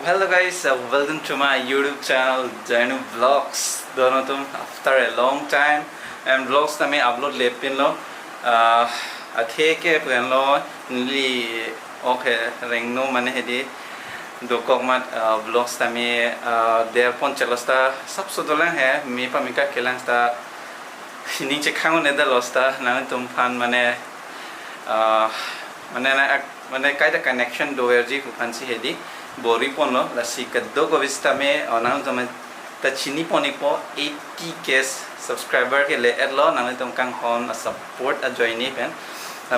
Hello guys, welcome to my YouTube channel GENU Vlogs. दोनों तुम after a long time and vlogs तमें upload लेपिन लो अथे के पुरान लो निली ओके रेंगनो मने हेदी दोकोक मत vlogs तमें देर पॉन चलस्ता सब सुधरले है मी पमिका केलंस्ता नीचे खाऊं नेदर लोस्ता नाने तुम फान मने मने कायदा connection do erji kupansi hedi bori ponlo la sikado ko vistame onang tome ta chini ponipo 80k subscriber ke le adlo nang tom kang hon a support a join ni pen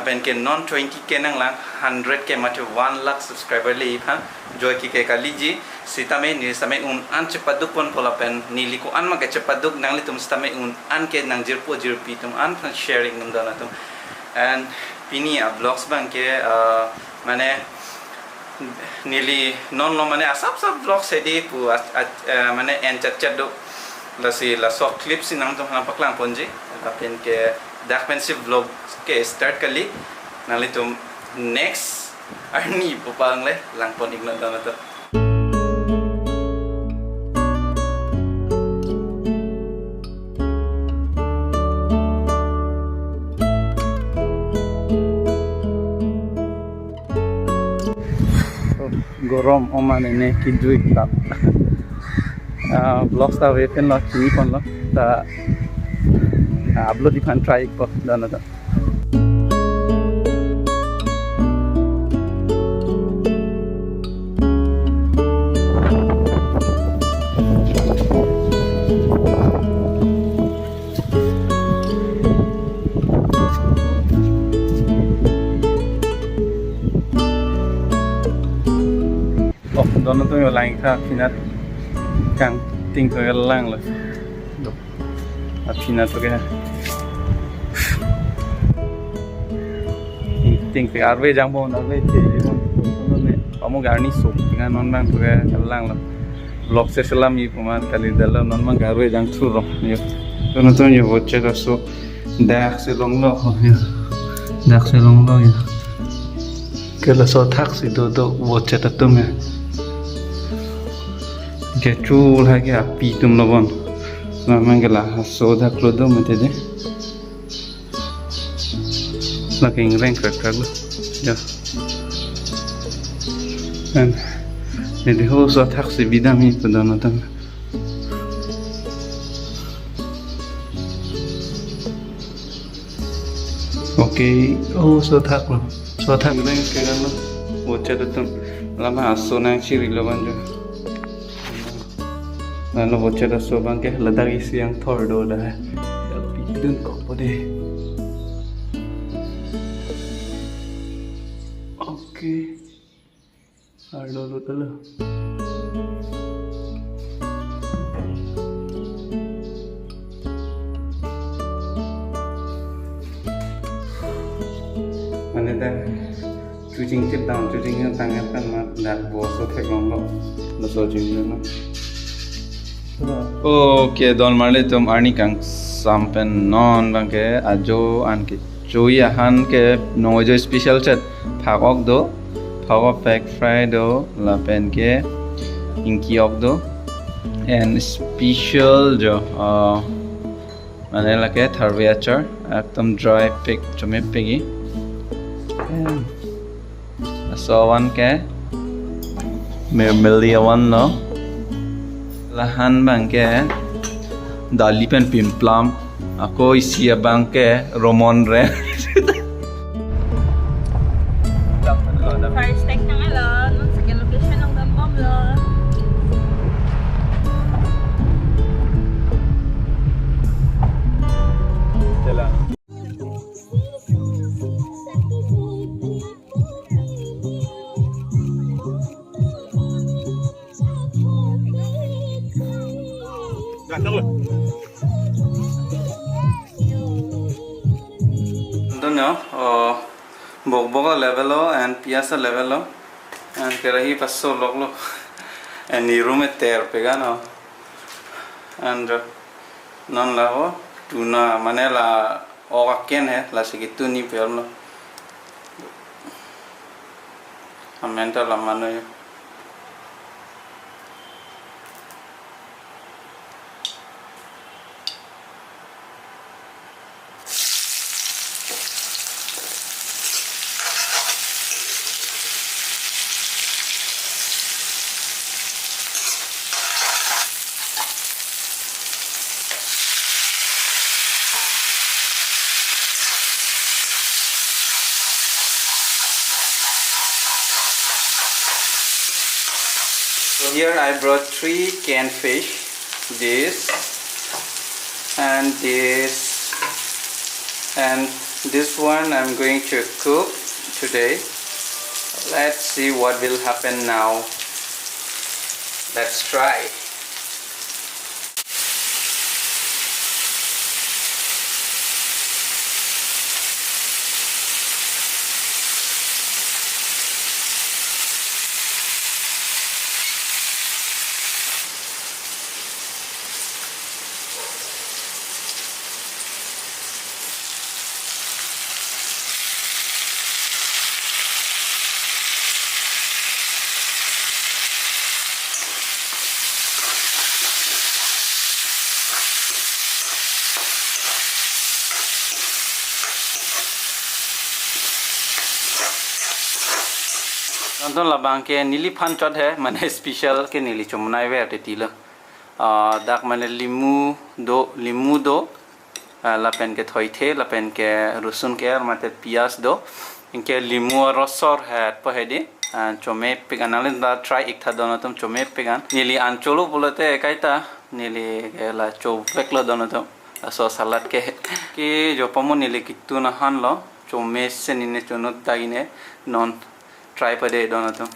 pen ke non 20k nang lang 100k mate 1 lakh subscriber le phan joy ki ke kaliji sitame ni same un an chepaduk pon pola pen nili ko an ma ke chepaduk nang le tum sitame un an ke nang 0.0 tum an sharing num dana tum and pini a vlogs bang ke mane nili non lo mane asap vlogs edi pu mane en chat do la si la short clips nang to na paklang ponji la pen ke documentary vlog ke start kali nali tum next arni pupang le lang pon igno dana to gorom oman ini kidui tak vlogs ta wepen lo chini pon lo ta upload di pan try ko dana ta dono to yo lang kha pinat kang ting to lang lo do a pinat to ke ting pe arve jang bo na ve che bon no ne amo garni so nga non bang to ke lang lo vlog se salam yi puma kali dalo non mang garve jang thu ro yo dono to yo voche da so dak se long lo yo dak se long lo yo ke la so thak si do voche ta tum ya ke chul ha ke api tum lobon na mangela soda klodo mate de la ke ingren krakar lo ya and de ho so taxi bidami podano tam okay oh so thak ren ke lo ocha tum lama asona chiri loban jo lalu bocor da so bang ke ladang isi yang thor do da hai da pidun ko pode okay ardo lo tala mane da chuching tip down chuching yang tangan kan mat dak bo so thek long lo so jing na okay don marle tum arni kang sampen non bang ke ajo an ke choi han ke nojo special chat phagok do phagok pack fry do la pen ke inki ok do and special jo mane la ke tharve achar ekdom dry pick chome pegi so one ke melia one no lahan bangke dali pen pimplam ako isia bangke romon re first take nang alon sa location ng gambom lo tela dono bog level lo and piasa level lo and kerahi passo log lo and ni room ter pega no and non la ho tuna manela o ken hai la sigitu ni per lo amenta la mano yo So here I brought 3 canned fish, this and this, and this one I'm going to cook today. Let's see what will happen now. Let's try. Nonton labang ke nili pancot hai, mana special ke nili cumanai we ate tila. Dak mana limu do, lapen ke thoi the, lapen ke rusun ke, mate pias do. Inke limu rosor hat pahedi. Cuma pegan nalin da try ikta donatum cuma pegan. Nili ancolo bulate kaita nili ke la copek lo donatum. So salad ke jo pamu nili kitu na han lo. Cuma se nini cunut dagine non. Try pada donatum.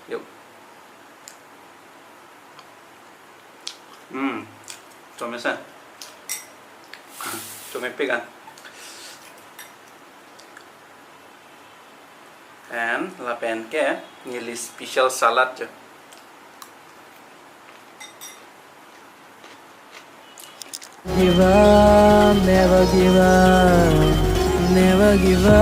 Yuk. Cuma sen. Cuma pegan. And lapen ke nili special salad je. Give up, never give up, never give up.